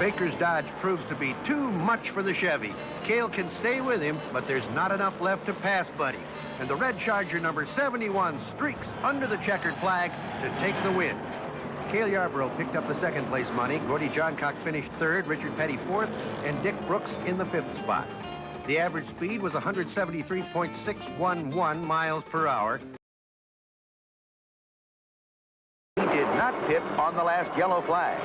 Baker's Dodge proves to be too much for the Chevy. Cale can stay with him, but there's not enough left to pass Buddy. And the red Charger number 71 streaks under the checkered flag to take the win. Cale Yarborough picked up the second place money. Gordy Johncock finished third, Richard Petty fourth, and Dick Brooks in the fifth spot. The average speed was 173.611 miles per hour. He did not pit on the last yellow flag.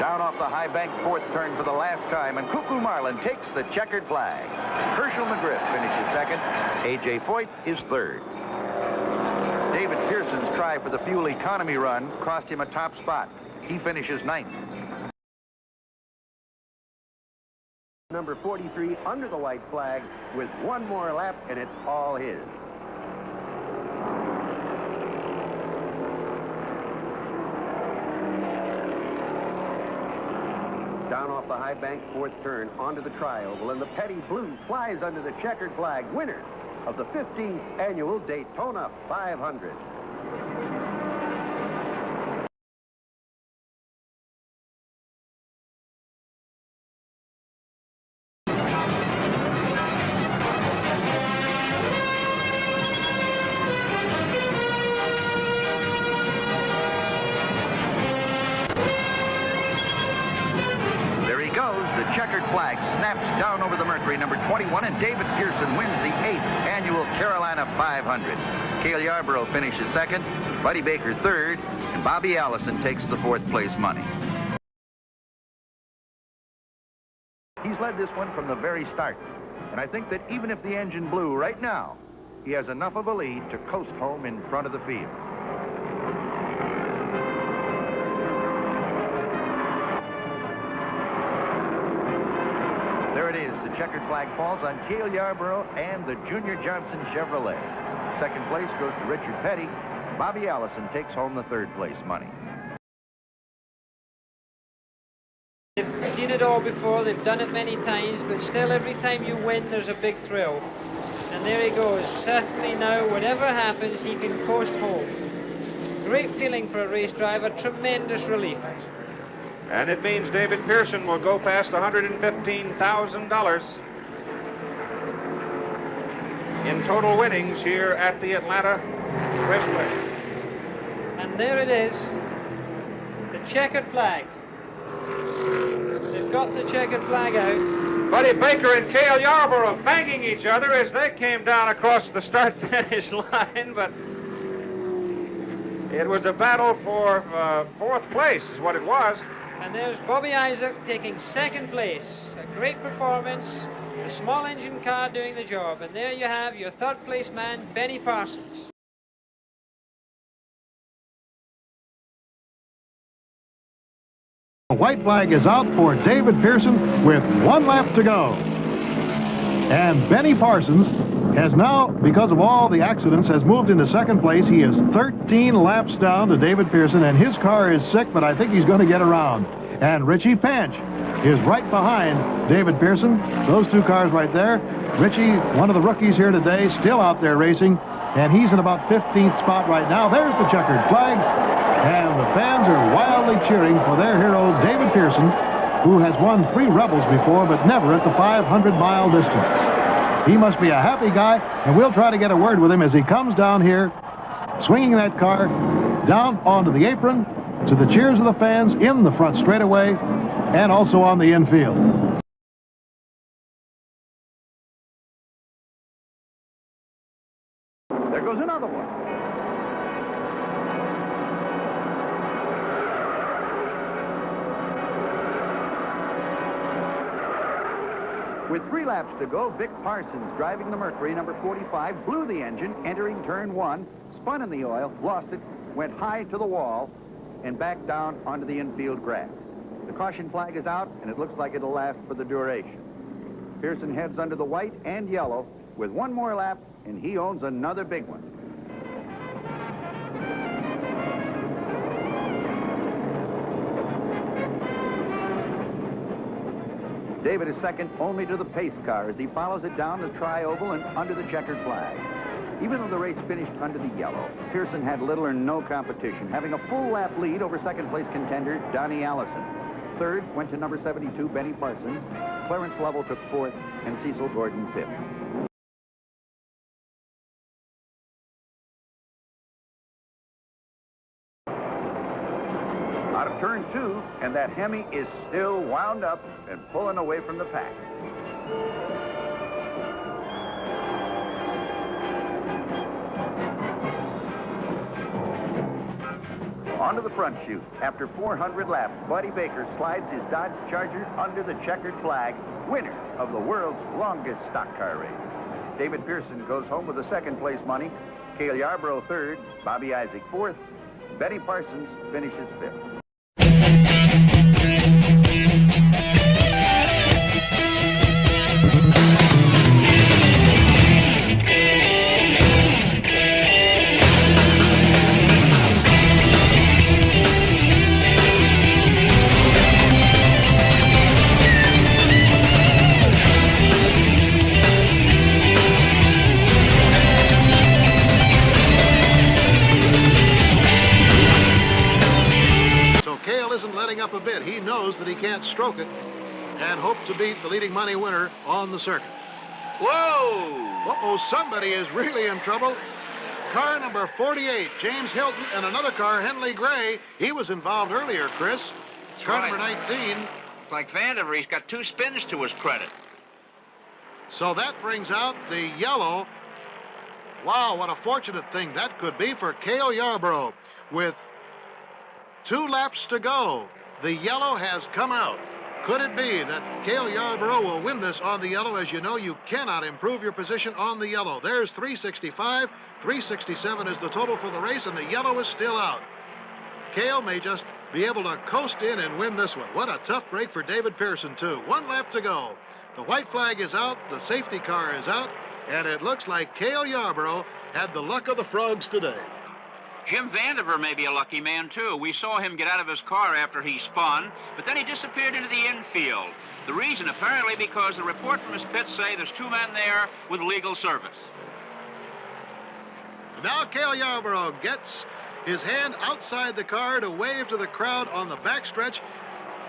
Down off the high bank, fourth turn for the last time, and Cuckoo Marlin takes the checkered flag. Herschel McGriff finishes second. A.J. Foyt is third. David Pearson's try for the fuel economy run cost him a top spot. He finishes ninth. Number 43 under the white flag with one more lap, and it's all his. Down off the high bank, fourth turn, onto the tri-oval, and the Petty Blue flies under the checkered flag, winner of the 15th annual Daytona 500. Checkered flag snaps down over the Mercury, number 21, and David Pearson wins the 8th annual Carolina 500. Cale Yarborough finishes second, Buddy Baker third, and Bobby Allison takes the fourth place money. He's led this one from the very start, and I think that even if the engine blew right now, he has enough of a lead to coast home in front of the field. There it is. The checkered flag falls on Cale Yarborough and the Junior Johnson Chevrolet. Second place goes to Richard Petty. Bobby Allison takes home the third place money. They've seen it all before. They've done it many times, but still every time you win, there's a big thrill. And there he goes. Certainly now, whatever happens, he can coast home. Great feeling for a race driver. Tremendous relief. And it means David Pearson will go past $115,000 in total winnings here at the Atlanta Raceway. And there it is, the checkered flag. They've got the checkered flag out. Buddy Baker and Cale Yarborough banging each other as they came down across the start-finish line, but it was a battle for fourth place is what it was. And there's Bobby Isaac taking second place. A great performance. The small engine car doing the job. And there you have your third place man, Benny Parsons. The white flag is out for David Pearson with one lap to go. And Benny Parsons has now, because of all the accidents, has moved into second place. He is 13 laps down to David Pearson, and his car is sick, but I think he's going to get around. And Richie Panch is right behind David Pearson. Those two cars right there. Richie, one of the rookies here today, still out there racing, and he's in about 15th spot right now. There's the checkered flag, and the fans are wildly cheering for their hero, David Pearson, who has won 3 Rebels before, but never at the 500-mile distance. He must be a happy guy, and we'll try to get a word with him as he comes down here, swinging that car down onto the apron to the cheers of the fans in the front straightaway and also on the infield. There goes another one. With 3 laps to go, Vic Parsons, driving the Mercury, number 45, blew the engine, entering turn 1, spun in the oil, lost it, went high to the wall, and back down onto the infield grass. The caution flag is out, and it looks like it'll last for the duration. Pearson heads under the white and yellow with one more lap, and he owns another big one. David is second only to the pace car as he follows it down the tri-oval and under the checkered flag. Even though the race finished under the yellow, Pearson had little or no competition, having a full lap lead over second-place contender Donnie Allison. Third went to number 72, Benny Parsons. Clarence Lovell took fourth, and Cecil Gordon fifth. Out of turn 2, and that Hemi is still wound up and pulling away from the pack. Onto the front chute. After 400 laps, Buddy Baker slides his Dodge Charger under the checkered flag, winner of the world's longest stock car race. David Pearson goes home with the second-place money. Cale Yarborough third, Bobby Isaac fourth. Benny Parsons finishes fifth. Up a bit. He knows that he can't stroke it and hope to beat the leading money winner on the circuit. Whoa! Uh-oh, somebody is really in trouble. Car number 48, James Hilton, and another car, Henley Gray. He was involved earlier, Chris. That's car right. Number 19. Like Vandiver, he's got 2 spins to his credit. So that brings out the yellow. Wow, what a fortunate thing that could be for Cale Yarborough. With 2 laps to go, the yellow has come out. Could it be that Cale Yarborough will win this on the yellow? As you know, you cannot improve your position on the yellow. There's 365. 367 is the total for the race, and the yellow is still out. Cale may just be able to coast in and win this one. What a tough break for David Pearson, too. 1 lap to go. The white flag is out. The safety car is out. And it looks like Cale Yarborough had the luck of the frogs today. Jim Vandiver may be a lucky man, too. We saw him get out of his car after he spun, but then he disappeared into the infield. The reason, apparently, because the report from his pits say there's 2 men there with legal service. Now Cale Yarborough gets his hand outside the car to wave to the crowd on the backstretch.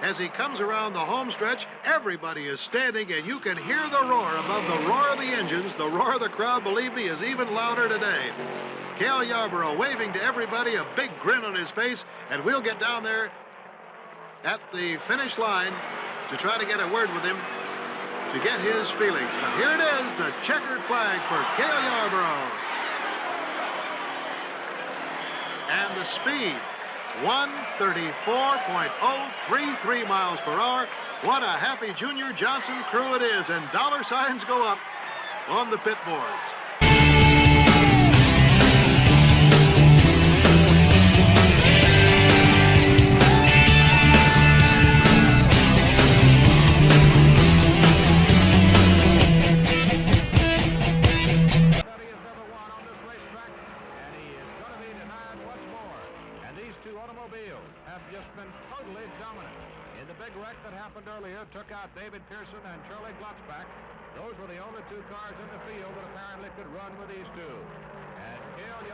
As he comes around the home stretch, everybody is standing, and you can hear the roar above the roar of the engines. The roar of the crowd, believe me, is even louder today. Cale Yarborough waving to everybody, a big grin on his face, and we'll get down there at the finish line to try to get a word with him to get his feelings. But here it is, the checkered flag for Cale Yarborough. And the speed, 134.033 miles per hour. What a happy Junior Johnson crew it is, and dollar signs go up on the pit boards. Took out David Pearson and Charlie Glotzbach. Those were the only 2 cars in the field that apparently could run with these 2. And Cale